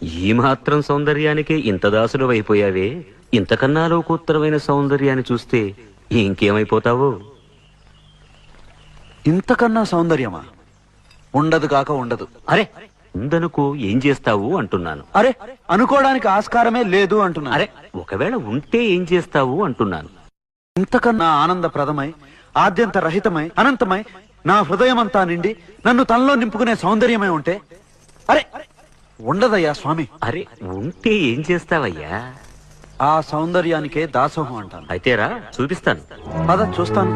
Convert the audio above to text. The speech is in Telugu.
ఈ మాత్రం సౌందర్యానికి ఇంత దాసుడు అయిపోయావే, ఇంతకన్నా లోకోత్తరమైన సౌందర్యాన్ని చూస్తే ఇంకేమైపోతావో. ఇంతకన్నా సౌందర్యమా? ఉండదు కాక ఉండదు. అరే ఉందనుకో ఏం చేస్తావు అంటున్నాను. అరే అనుకోవడానికి ఆస్కారమే లేదు అంటున్నా. అరే ఒకవేళ ఉంటే ఏం చేస్తావు అంటున్నాను. ఇంతకన్నా ఆనందప్రదమై, ఆద్యంత రహితమై, అనంతమై, నా హృదయమంతా నిండి నన్ను తనలో నింపుకునే సౌందర్యమై ఉంటే అరే ఉండదయ్యా స్వామి. అరే ఉంటే ఏం చేస్తావయ్యా? ఆ సౌందర్యానికే దాసోహం అంటాను. అయితేరా చూపిస్తాను. పద చూస్తాను.